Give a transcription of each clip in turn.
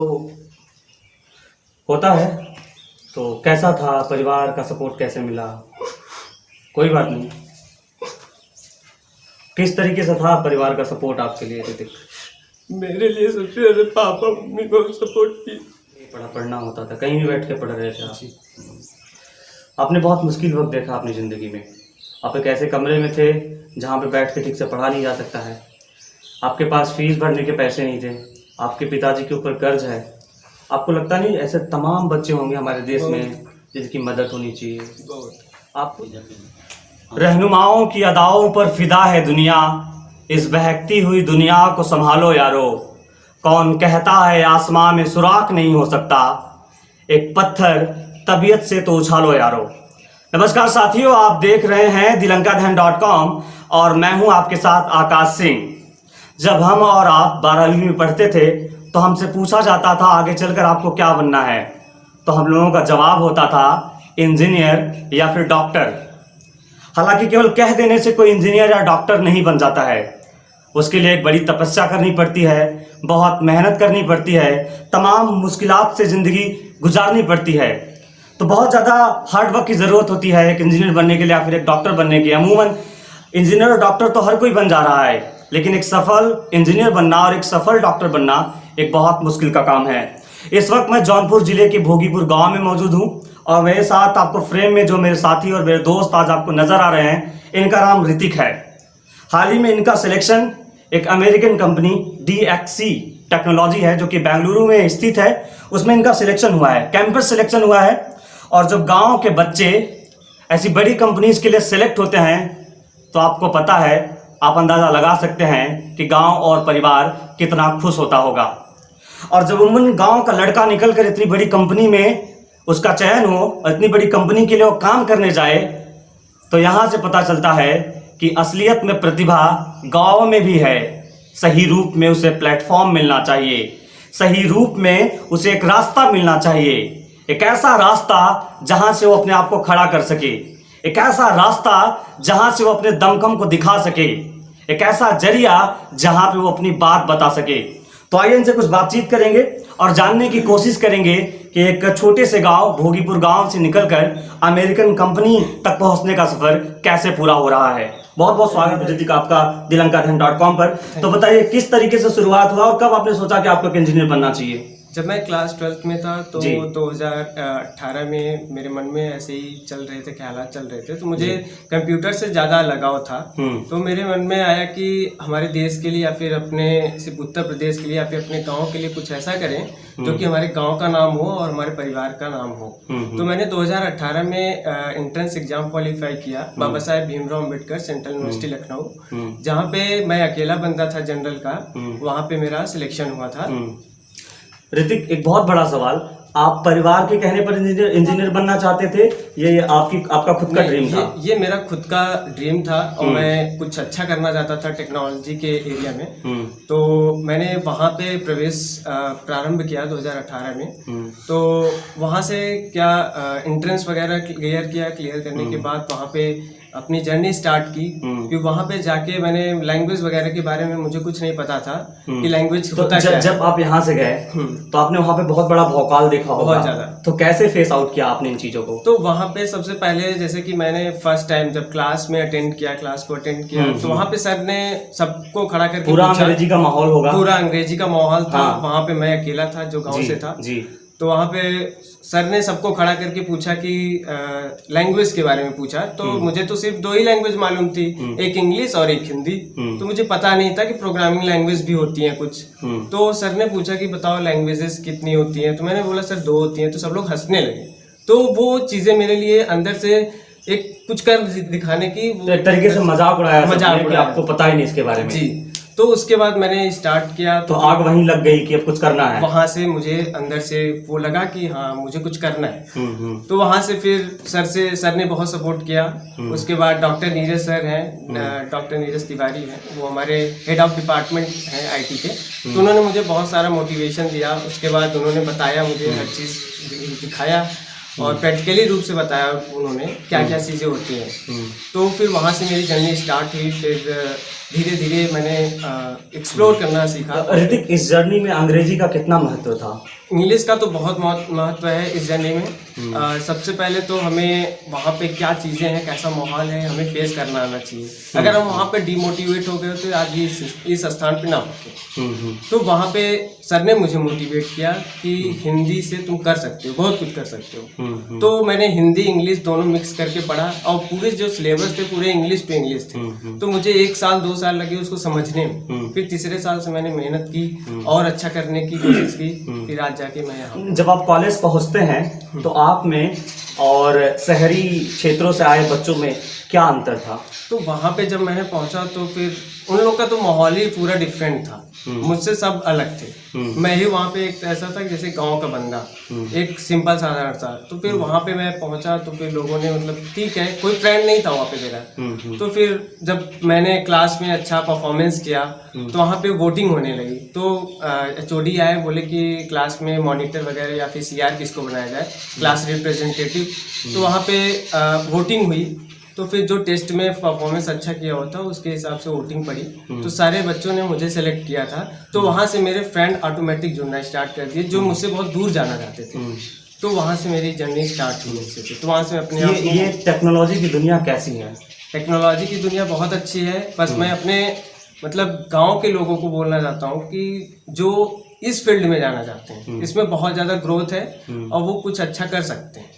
तो होता है। तो कैसा था, परिवार का सपोर्ट कैसे मिला? कोई बात नहीं। किस तरीके से था परिवार का सपोर्ट आपके लिए ऋतिक? मेरे लिए सबसे ज्यादा पापा मम्मी बहुत सपोर्ट की। पढ़ना होता था, कहीं भी बैठ के पढ़ रहे थे आप? आपने बहुत मुश्किल वक्त देखा अपनी ज़िंदगी में। आप एक ऐसे कमरे में थे जहाँ पे बैठ के ठीक से पढ़ा नहीं जा सकता है। आपके पास फीस भरने के पैसे नहीं थे। आपके पिताजी के ऊपर कर्ज है। आपको लगता नहीं ऐसे तमाम बच्चे होंगे हमारे देश में जिनकी मदद होनी चाहिए? आप रहनुमाओं की अदाओं पर फिदा है दुनिया, इस बहकती हुई दुनिया को संभालो यारो। कौन कहता है आसमां में सुराख नहीं हो सकता, एक पत्थर तबीयत से तो उछालो यारो। नमस्कार साथियों, आप देख रहे हैं dilankaadhan.com और मैं हूं आपके साथ आकाश सिंह। जब हम और आप 12वीं में पढ़ते थे तो हमसे पूछा जाता था आगे चलकर आपको क्या बनना है, तो हम लोगों का जवाब होता था इंजीनियर या फिर डॉक्टर। हालांकि केवल कह देने से कोई इंजीनियर या डॉक्टर नहीं बन जाता है, उसके लिए एक बड़ी तपस्या करनी पड़ती है, बहुत मेहनत करनी पड़ती है, तमाम मुश्किलात से ज़िंदगी गुजारनी पड़ती है। तो बहुत ज़्यादा हार्ड वर्क की ज़रूरत होती है एक इंजीनियर बनने के लिए या फिर एक डॉक्टर बनने के। अमूमन इंजीनियर और डॉक्टर तो हर कोई बन जा रहा है, लेकिन एक सफल इंजीनियर बनना और एक सफल डॉक्टर बनना एक बहुत मुश्किल का काम है। इस वक्त मैं जौनपुर ज़िले के भोगीपुर गाँव में मौजूद हूँ और मेरे साथ आपको फ्रेम में जो मेरे साथी और मेरे दोस्त आज आपको नज़र आ रहे हैं, इनका नाम ऋतिक है। हाल ही में इनका सिलेक्शन एक अमेरिकन कंपनी DXC टेक्नोलॉजी है जो कि बेंगलुरु में स्थित है, उसमें इनका सिलेक्शन हुआ है, कैंपस सिलेक्शन हुआ है। और जब गांव के बच्चे ऐसी बड़ी कंपनीज के लिए सिलेक्ट होते हैं तो आपको पता है, आप अंदाज़ा लगा सकते हैं कि गांव और परिवार कितना खुश होता होगा। और जब उन गांव का लड़का निकल कर इतनी बड़ी कंपनी में उसका चयन हो और इतनी बड़ी कंपनी के लिए वो काम करने जाए, तो यहाँ से पता चलता है कि असलियत में प्रतिभा गांव में भी है। सही रूप में उसे प्लेटफॉर्म मिलना चाहिए, सही रूप में उसे एक रास्ता मिलना चाहिए, एक ऐसा रास्ता जहां से वो अपने आप को खड़ा कर सके, एक ऐसा रास्ता जहां से वो अपने दमखम को दिखा सके, एक ऐसा जरिया जहां पे वो अपनी बात बता सके। तो आइए इनसे कुछ बातचीत करेंगे और जानने की कोशिश करेंगे कि एक छोटे से गांव भोगीपुर गांव से निकलकर अमेरिकन कंपनी तक पहुंचने का सफर कैसे पूरा हो रहा है। बहुत बहुत स्वागत है ऋतिक आपका dilankaadhan.com पर। तो बताइए किस तरीके से शुरुआत हुआ और कब आपने सोचा कि आपको एक इंजीनियर बनना चाहिए? जब मैं क्लास 12th में था तो 2018 में मेरे मन में ऐसे ही चल रहे थे, ख्यालात चल रहे थे, तो मुझे कंप्यूटर से ज़्यादा लगाव था। तो मेरे मन में आया कि हमारे देश के लिए या फिर अपने सिर्फ उत्तर प्रदेश के लिए या फिर अपने गांव के लिए कुछ ऐसा करें जो कि हमारे गांव का नाम हो और हमारे परिवार का नाम हो। तो मैंने 2018 में एंट्रेंस एग्जाम क्वालिफाई किया बाबा साहेब भीमराव अम्बेडकर सेंट्रल यूनिवर्सिटी लखनऊ, जहाँ पे मैं अकेला बंदा था जनरल का, वहाँ पे मेरा सिलेक्शन हुआ था। ऋतिक, एक बहुत बड़ा सवाल, आप परिवार के कहने पर इंजीनियर बनना चाहते थे, ये आपका खुद का ड्रीम था? ये मेरा खुद का ड्रीम था और मैं कुछ अच्छा करना चाहता था टेक्नोलॉजी के एरिया में। तो मैंने वहाँ पे प्रवेश प्रारंभ किया 2018 में। तो वहाँ से क्या एंट्रेंस वगैरह क्लियर करने के बाद वहाँ पे अपनी जर्नी स्टार्ट की। फिर वहाँ पे जाके मैंने लैंग्वेज वगैरह के बारे में मुझे कुछ नहीं पता था कि लैंग्वेज होता क्या है। जब आप यहाँ से गए तो आपने वहाँ पे बहुत बड़ा भौकाल देखा होगा, बहुत ज्यादा। तो कैसे फेस आउट किया आपने इन चीजों को? तो वहाँ पे सबसे पहले जैसे कि मैंने फर्स्ट टाइम जब क्लास को अटेंड किया तो वहाँ पे सर ने सबको खड़ा करके पूरा अंग्रेजी का माहौल होगा? पूरा अंग्रेजी का माहौल था। वहाँ पे मैं अकेला था जो गाँव से था। तो वहाँ पे सर ने सबको खड़ा करके पूछा कि लैंग्वेज के बारे में पूछा। तो मुझे तो सिर्फ 2 ही लैंग्वेज मालूम थी, एक इंग्लिश और एक हिंदी। तो मुझे पता नहीं था कि प्रोग्रामिंग लैंग्वेज भी होती हैं कुछ। तो सर ने पूछा कि बताओ लैंग्वेजेस कितनी होती हैं, तो मैंने बोला सर 2 होती हैं। तो सब लोग हंसने लगे। तो वो चीजें मेरे लिए अंदर से एक कुछ कर दिखाने की एक तरीके से मजाक उड़ाया कि आपको पता ही नहीं इसके बारे में। जी। तो उसके बाद मैंने स्टार्ट किया तो आग वहीं लग गई कि अब कुछ करना है। वहां से मुझे अंदर से वो लगा कि हाँ मुझे कुछ करना है। तो वहां से फिर सर ने बहुत सपोर्ट किया। उसके बाद डॉक्टर नीरज सर हैं, डॉक्टर नीरज तिवारी हैं, वो हमारे हेड ऑफ डिपार्टमेंट हैं IT के। तो उन्होंने मुझे बहुत सारा मोटिवेशन दिया। उसके बाद उन्होंने बताया मुझे हर चीज़ दिखाया और प्रैक्टिकली रूप से बताया उन्होंने क्या क्या चीज़ें होती हैं। तो फिर वहाँ से मेरी जर्नी स्टार्ट हुई। फिर धीरे धीरे मैंने एक्सप्लोर करना सीखा। ऋतिक, इस जर्नी में अंग्रेजी का कितना महत्व था? इंग्लिश का तो बहुत महत्व है इस जर्नी में। सबसे पहले तो हमें वहाँ पे क्या चीज़ें हैं, कैसा माहौल है, हमें फेस करना आना चाहिए। अगर हम वहाँ पे डिमोटिवेट हो गए तो आज इस स्थान पे ना होते। तो वहाँ पे सर ने मुझे मोटिवेट किया कि हिंदी से तुम कर सकते हो, बहुत कुछ कर सकते हो। तो मैंने हिंदी इंग्लिश दोनों मिक्स करके पढ़ा और पूरे जो सिलेबस थे पूरे इंग्लिश टू इंग्लिश थे। तो मुझे 1 साल 2 साल लगे उसको समझने में। फिर तीसरे साल से मैंने मेहनत की और अच्छा करने की कोशिश की। फिर आज जाके मैं यहाँ। जब आप कॉलेज पहुंचते हैं तो आप में और शहरी क्षेत्रों से आए बच्चों में क्या अंतर था? तो वहाँ पे जब मैंने पहुँचा तो फिर उन लोग का तो माहौल ही पूरा डिफरेंट था। मुझसे सब अलग थे। मैं ही वहाँ पे एक ऐसा था जैसे गांव का बंदा, एक सिंपल साधारण सा। तो फिर वहाँ पे मैं पहुँचा तो फिर लोगों ने मतलब ठीक है, कोई फ्रेंड नहीं था वहाँ पे मेरा। तो फिर जब मैंने क्लास में अच्छा परफॉर्मेंस किया तो वहाँ पे वोटिंग होने लगी। तो HOD आए, बोले कि क्लास में मॉनिटर वगैरह या फिर CR किसको बनाया जाए, क्लास रिप्रेजेंटेटिव। तो वहाँ पे वोटिंग हुई। तो फिर जो टेस्ट में परफॉर्मेंस अच्छा किया होता उसके हिसाब से वोटिंग पड़ी। तो सारे बच्चों ने मुझे सेलेक्ट किया था। तो वहाँ से मेरे फ्रेंड ऑटोमेटिक जुड़ना स्टार्ट कर दिए जो मुझसे बहुत दूर जाना चाहते थे। तो वहाँ से मेरी जर्नी स्टार्ट हुई अच्छे से। तो वहाँ से अपने आप ये टेक्नोलॉजी की दुनिया कैसी है? टेक्नोलॉजी की दुनिया बहुत अच्छी है। बस मैं अपने मतलब गांव के लोगों को बोलना चाहता हूँ कि जो इस फील्ड में जाना चाहते हैं, इसमें बहुत ज़्यादा ग्रोथ है और वो कुछ अच्छा कर सकते हैं।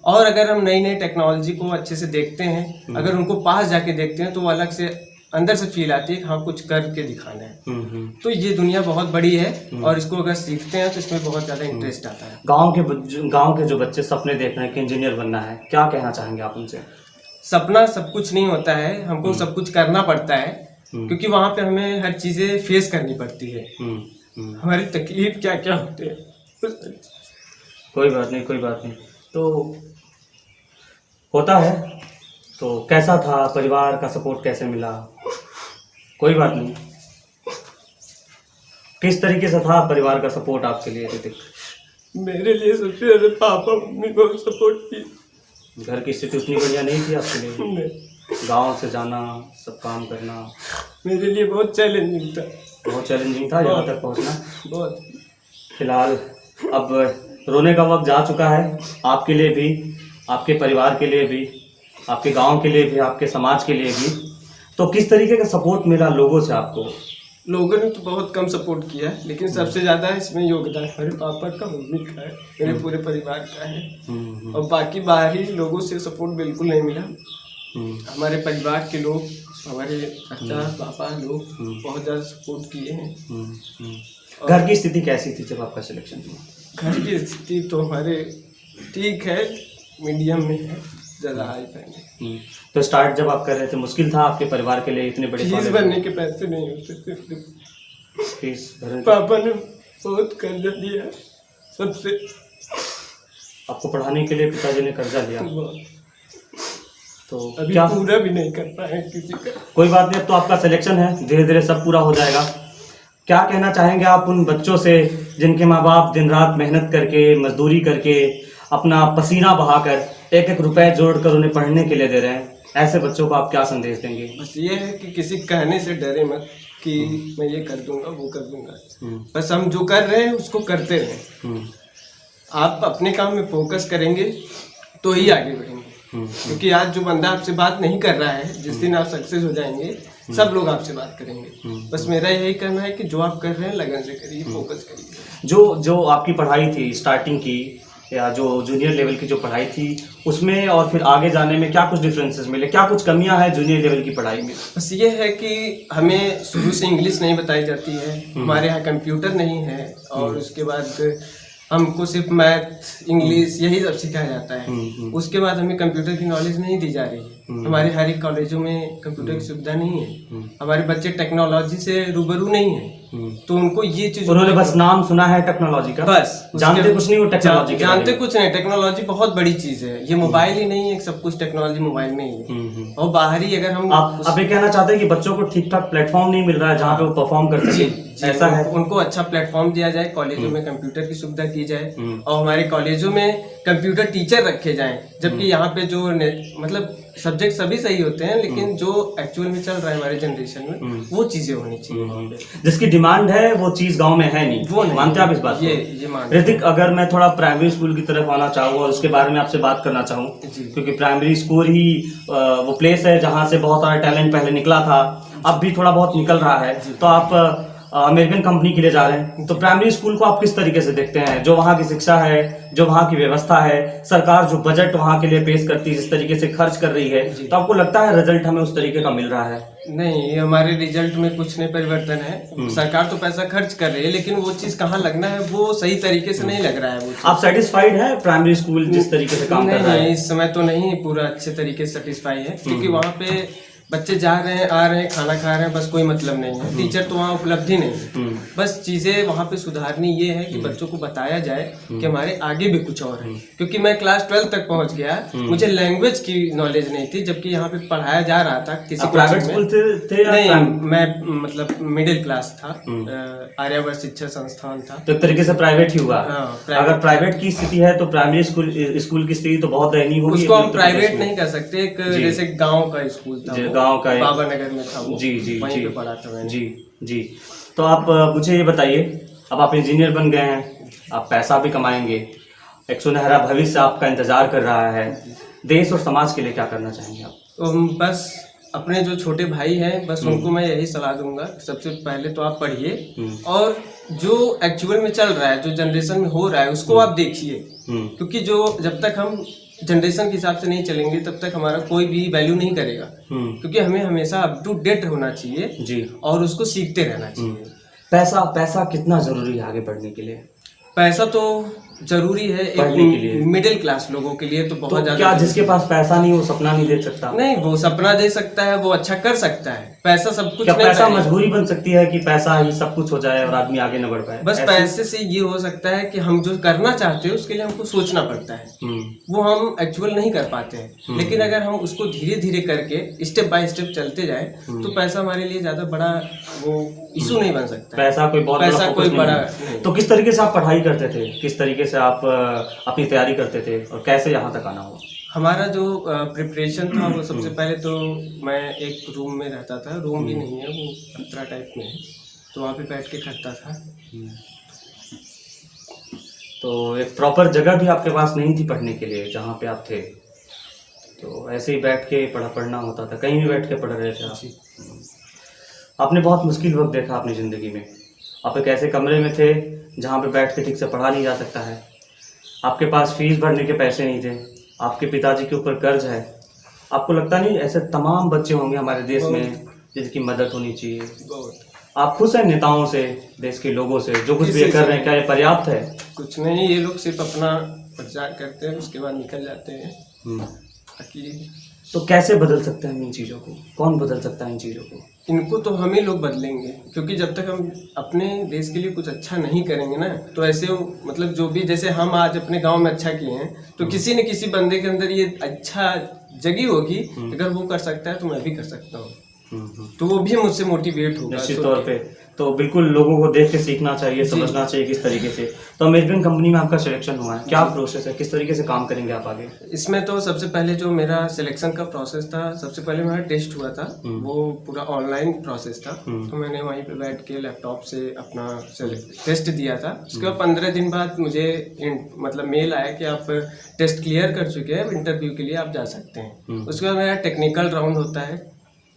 और अगर हम नई नई टेक्नोलॉजी को अच्छे से देखते हैं, अगर उनको पास जाके देखते हैं तो वो अलग से अंदर से फील आती है कि हाँ कुछ करके दिखाना है। तो ये दुनिया बहुत बड़ी है और इसको अगर सीखते हैं तो इसमें बहुत ज़्यादा इंटरेस्ट आता है। गांव के जो बच्चे सपने देख रहे हैं कि इंजीनियर बनना है, क्या कहना चाहेंगे आप उनसे? सपना सब कुछ नहीं होता है, हमको सब कुछ करना पड़ता है। क्योंकि वहाँ पे हमें हर चीज़ें फेस करनी पड़ती है। हमारी तकलीफ क्या क्या होते हैं। कोई बात नहीं। तो होता है। तो कैसा था, परिवार का सपोर्ट कैसे मिला? कोई बात नहीं। किस तरीके से था परिवार का सपोर्ट आपके लिए ऋतिक? मेरे लिए सबसे ज़्यादा पापा मम्मी बहुत सपोर्ट की। घर की स्थिति उतनी बढ़िया नहीं थी आपके लिए? गांव से जाना, सब काम करना मेरे लिए बहुत चैलेंजिंग था। बहुत चैलेंजिंग था यहाँ तक पहुँचना। बहुत। फिलहाल अब रोने का वक्त जा चुका है, आपके लिए भी, आपके परिवार के लिए भी, आपके गांव के लिए भी, आपके समाज के लिए भी। तो किस तरीके का सपोर्ट मिला लोगों से आपको? लोगों ने तो बहुत कम सपोर्ट किया है, लेकिन सबसे ज़्यादा इसमें योगदान मेरे पापा का, मम्मी का है, मेरे पूरे परिवार का है। और बाकी बाहरी लोगों से सपोर्ट बिल्कुल नहीं मिला। हमारे परिवार के लोग, हमारे चाचा पापा लोग बहुत ज़्यादा सपोर्ट किए हैं। घर की स्थिति कैसी थी जब आपका सिलेक्शन हुआ? घर की स्थिति तो हमारे ठीक है, मीडियम में है, ज़्यादा हाई फाई। तो स्टार्ट जब आप कर रहे थे मुश्किल था आपके परिवार के लिए? इतने बड़े फीस भरने के पैसे नहीं होते थे। फीस भरने पापा ने बहुत कर्जा दिया सबसे। आपको पढ़ाने के लिए पिताजी ने कर्जा लिया? तो अभी क्या पूरा भी नहीं कर पाए किसी का। कोई बात नहीं, अब तो आपका सिलेक्शन है, धीरे धीरे सब पूरा हो जाएगा। क्या कहना चाहेंगे आप उन बच्चों से जिनके माँ बाप दिन रात मेहनत करके, मजदूरी करके, अपना पसीना बहाकर एक एक रुपए जोड़कर उन्हें पढ़ने के लिए दे रहे हैं? ऐसे बच्चों को आप क्या संदेश देंगे? बस ये है कि किसी कहने से डरे मत कि मैं ये कर दूंगा वो कर दूंगा। बस हम जो कर रहे हैं उसको करते रहें। आप अपने काम में फोकस करेंगे तो ही आगे बढ़ेंगे। क्योंकि आज जो बंदा आपसे बात नहीं कर रहा है, जिस दिन आप सक्सेस हो जाएंगे सब लोग आपसे बात करेंगे। बस मेरा यही कहना है कि जो आप कर रहे हैं लगन से करिए, फोकस करिए। जो आपकी पढ़ाई थी स्टार्टिंग की, या जो जूनियर लेवल की जो पढ़ाई थी, उसमें और फिर आगे जाने में क्या कुछ डिफरेंसेस मिले, क्या कुछ कमियां हैं जूनियर लेवल की पढ़ाई में? बस ये है कि हमें शुरू से इंग्लिश नहीं बताई जाती है, हमारे यहाँ कंप्यूटर नहीं है, और उसके बाद हमको सिर्फ मैथ इंग्लिश यही सब सिखाया जाता है। उसके बाद हमें कंप्यूटर की नॉलेज नहीं दी जा रही है। हमारे हर एक कॉलेजों में कंप्यूटर की सुविधा नहीं है। हमारे बच्चे टेक्नोलॉजी से रूबरू नहीं है, तो उनको ये चीज, उन्होंने बस नाम सुना है टेक्नोलॉजी का, बस जानते कुछ नहीं वो टेक्नोलॉजी के जानते कुछ नहीं। टेक्नोलॉजी बहुत बड़ी चीज है, ये मोबाइल ही नहीं है, सब कुछ टेक्नोलॉजी मोबाइल में ही है। और बाहरी अगर हम आप ये कहना चाहते हैं कि बच्चों को ठीक ठाक प्लेटफॉर्म नहीं मिल रहा है जहाँ पे वो परफॉर्म कर सके, ऐसा है? उनको अच्छा प्लेटफॉर्म दिया जाए, कॉलेजों में कंप्यूटर की सुविधा की जाए और हमारे कॉलेजों में कंप्यूटर टीचर रखे जाएं। जबकि यहाँ पे जो मतलब सब्जेक्ट सभी सही होते हैं, लेकिन जो एक्चुअल में चल रहा है हमारे जनरेशन में वो चीजें होनी चाहिए वहाँ पे। जिसकी डिमांड है वो चीज गांव में है नहीं, वो नहीं, मानते आप इस बात ये मानते। ऋतिक, अगर मैं थोड़ा प्राइमरी स्कूल की तरफ आना चाहूँ और उसके बारे में आपसे बात करना चाहूँ, क्योंकि प्राइमरी स्कूल ही वो प्लेस है जहाँ से बहुत सारा टैलेंट पहले निकला था, अब भी थोड़ा बहुत निकल रहा है। तो आप अमेरिकन कंपनी के लिए जा रहे हैं, तो प्राइमरी स्कूल को आप किस तरीके से देखते हैं? जो वहाँ की शिक्षा है, जो वहाँ की व्यवस्था है, सरकार जो बजट वहाँ के लिए पेश करती है, जिस तरीके से खर्च कर रही है, तो आपको लगता है रिजल्ट हमें उस तरीके का मिल रहा है? नहीं, हमारे रिजल्ट में कुछ नहीं परिवर्तन है। सरकार तो पैसा खर्च कर रही है, लेकिन वो चीज कहाँ लगना है वो सही तरीके से नहीं लग रहा है। वो आप सेटिस्फाइड है प्राइमरी स्कूल जिस तरीके से काम कर रहा है? इस समय तो नहीं पूरा अच्छे तरीके से सेटिस्फाई है, क्योंकि वहाँ पे बच्चे जा रहे हैं, आ रहे हैं, खाना खा रहे हैं, बस कोई मतलब नहीं है। टीचर तो वहाँ उपलब्ध ही नहीं है। बस चीजें वहाँ पे सुधारनी ये है कि बच्चों को बताया जाए कि हमारे आगे भी कुछ और है। क्योंकि मैं क्लास 12 तक पहुँच गया, मुझे लैंग्वेज की नॉलेज नहीं थी, जबकि यहाँ पे पढ़ाया जा रहा था। किसी प्राइवेट स्कूल थे? नहीं, मैं मतलब मिडिल क्लास था, आर्यावर्त शिक्षा संस्थान था। तो एक तरीके से प्राइवेट ही हुआ। अगर प्राइवेट की स्थिति है तो प्राइमरी स्कूल की स्थिति तो बहुत दयनीय होगी। उसको हम प्राइवेट नहीं कर सकते। एक जैसे गांव का स्कूल था, गांव का बाबा नगर में था वो। वहीं पे पढ़ा था मैंने। जी। तो आप मुझे ये बताइए, अब आप इंजीनियर बन गए हैं, आप पैसा भी कमाएंगे, एक सुनहरा भविष्य आपका इंतजार कर रहा है, देश और समाज के लिए क्या करना चाहेंगे आप? तो बस अपने जो छोटे भाई हैं, बस उनको मैं यही सलाह दूंगा, सबसे पहले तो आप पढ़िए और जो एक्चुअल में चल रहा है, जो जनरेशन में हो रहा है, उसको आप देखिए। क्योंकि जो जब तक हम जनरेशन के हिसाब से नहीं चलेंगे तब तक हमारा कोई भी वैल्यू नहीं करेगा। क्योंकि हमें हमेशा अप टू डेट होना चाहिए जी, और उसको सीखते रहना चाहिए। पैसा कितना जरूरी है आगे बढ़ने के लिए? पैसा तो जरूरी है एक मिडिल क्लास लोगों के लिए तो बहुत ज्यादा। क्या जिसके पास पैसा नहीं वो सपना नहीं देख सकता? नहीं, वो सपना दे सकता है, वो अच्छा कर सकता है। पैसा सब कुछ क्या नहीं, पैसा मजबूरी बन सकती है कि पैसा ही सब कुछ हो जाए और आदमी आगे न बढ़ पाए? बस पैसे से ये हो सकता है कि हम जो करना चाहते हैं उसके लिए हमको सोचना पड़ता है, वो हम एक्चुअल नहीं कर पाते हैं। लेकिन अगर हम उसको धीरे धीरे करके स्टेप बाय स्टेप चलते जाए तो पैसा हमारे लिए ज्यादा बड़ा वो इशू नहीं बन सकता। पैसा कोई बड़ा तो किस तरीके से आप पढ़ाई करते थे, किस तरीके से आप अपनी तैयारी करते थे और कैसे यहाँ तक आना हुआ? हमारा जो प्रिपरेशन था वो सबसे पहले तो मैं एक रूम में रहता था, रूम भी नहीं है वो पत्रा टाइप में है, तो वहाँ पे बैठ के करता था। तो एक प्रॉपर जगह भी आपके पास नहीं थी पढ़ने के लिए जहाँ पे आप थे, तो ऐसे ही बैठ के पढ़ना होता था, कहीं भी बैठ के पढ़ रहे थे आप? आपने बहुत मुश्किल वक्त देखा अपनी ज़िंदगी में, आप एक ऐसे कमरे में थे जहाँ पे बैठ के ठीक से पढ़ा नहीं जा सकता है, आपके पास फीस भरने के पैसे नहीं थे, आपके पिताजी के ऊपर कर्ज है। आपको लगता नहीं ऐसे तमाम बच्चे होंगे हमारे देश में जिनकी मदद होनी चाहिए? आप खुश हैं नेताओं से, देश के लोगों से जो कुछ भी कर रहे हैं, क्या ये पर्याप्त है? कुछ नहीं, ये लोग सिर्फ अपना प्रचार करते हैं, उसके बाद निकल जाते हैं। तो कैसे बदल सकते हैं इन चीज़ों को? कौन बदल सकता है इन चीज़ों को? इनको तो हम ही लोग बदलेंगे, क्योंकि जब तक हम अपने देश के लिए कुछ अच्छा नहीं करेंगे ना, तो ऐसे मतलब जो भी जैसे हम आज अपने गांव में अच्छा किए हैं, तो किसी न किसी बंदे के अंदर ये अच्छा जगी होगी, अगर वो कर सकता है तो मैं भी कर सकता हूँ, तो वो भी मुझसे मोटिवेट होगा निश्चित तौर पे। तो बिल्कुल लोगों को देख के सीखना चाहिए, समझना चाहिए किस तरीके से। तो अमेरिकन कंपनी में आपका सिलेक्शन हुआ है, क्या प्रोसेस है, किस तरीके से काम करेंगे आप आगे? इसमें तो सबसे पहले जो मेरा सिलेक्शन का प्रोसेस था, सबसे पहले मेरा टेस्ट हुआ था, वो पूरा ऑनलाइन प्रोसेस था। तो मैंने वहीं पे बैठ के लैपटॉप से अपना टेस्ट दिया था। उसके बाद 15 दिन बाद मुझे मतलब मेल आया कि आप टेस्ट क्लियर कर चुके हैं, इंटरव्यू के लिए आप जा सकते हैं। उसके बाद मेरा टेक्निकल राउंड होता है।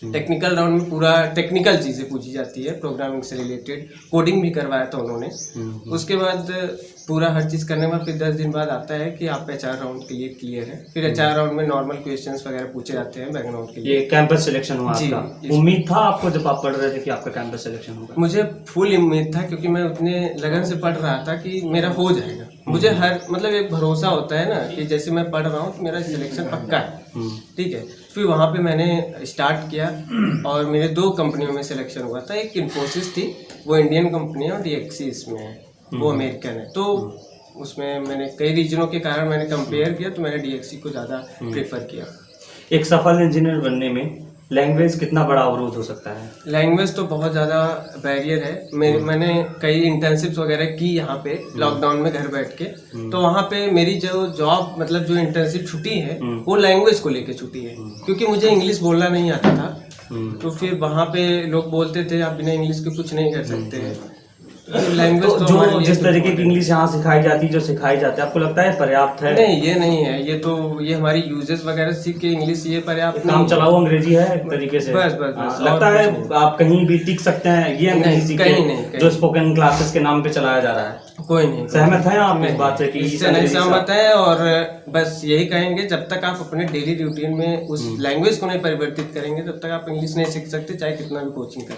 टेक्निकल राउंड में पूरा टेक्निकल चीज़ें पूछी जाती है, प्रोग्रामिंग से रिलेटेड, कोडिंग भी करवाया था उन्होंने। उसके बाद पूरा हर चीज़ करने के बाद फिर 10 दिन बाद आता है कि आप HR राउंड के लिए क्लियर है। फिर HR राउंड में नॉर्मल क्वेश्चंस वगैरह पूछे जाते हैं बैकग्राउंड के लिए। ये कैंपस सिलेक्शन हुआ आपका? उम्मीद था आपको जब आप पढ़ रहे थे कि आपका कैंपस सिलेक्शन होगा? मुझे फुल उम्मीद था, क्योंकि मैं उतने लगन से पढ़ रहा था कि मेरा हो जाएगा। मुझे हर मतलब एक भरोसा होता है ना कि जैसे मैं पढ़ रहा हूँ तो मेरा सिलेक्शन पक्का है, ठीक है। फिर वहाँ पे मैंने स्टार्ट किया और मेरे 2 कंपनियों में सिलेक्शन हुआ था। एक इन्फोसिस थी, वो इंडियन कंपनी है, और DXC इसमें है, वो अमेरिकन है। तो उसमें मैंने कई रीजनों के कारण मैंने कंपेयर किया, तो मैंने DXC को ज़्यादा प्रेफर किया। एक सफल इंजीनियर बनने में लैंग्वेज कितना बड़ा अवरोध हो सकता है? लैंग्वेज तो बहुत ज़्यादा बैरियर है। मैंने कई इंटर्नशिप्स वगैरह की यहाँ पे लॉकडाउन में घर बैठ के, तो वहाँ पे मेरी जो जॉब मतलब जो इंटर्नशिप छुट्टी है वो लैंग्वेज को लेके छुट्टी है, क्योंकि मुझे इंग्लिश बोलना नहीं आता था। तो फिर वहाँ पे लोग बोलते थे आप बिना इंग्लिश के कुछ नहीं कर सकते। लैंग्वेज तो जो जिस तरीके की इंग्लिश यहाँ सिखाई जाती है, जो सिखाई जाती है, आपको लगता है पर्याप्त है? नहीं, ये नहीं है। ये हमारी यूजेस वगैरह सीख के इंग्लिश ये पर्याप्त काम चलाओ अंग्रेजी है एक तरीके से। बस बस बस। लगता है आप कहीं भी टिक सकते हैं ये अंग्रेजी सीख के, जो स्पोकन क्लासेस के नाम पे चलाया जा रहा है? कोई नहीं। सहमत है आप इस बात से कि इससे नहीं सहमत है? और बस यही कहेंगे जब तक आप अपने डेली रूटीन में उस लैंग्वेज को नहीं परिवर्तित करेंगे तब तक आप इंग्लिश नहीं सीख सकते, चाहे कितना भी कोचिंग करें।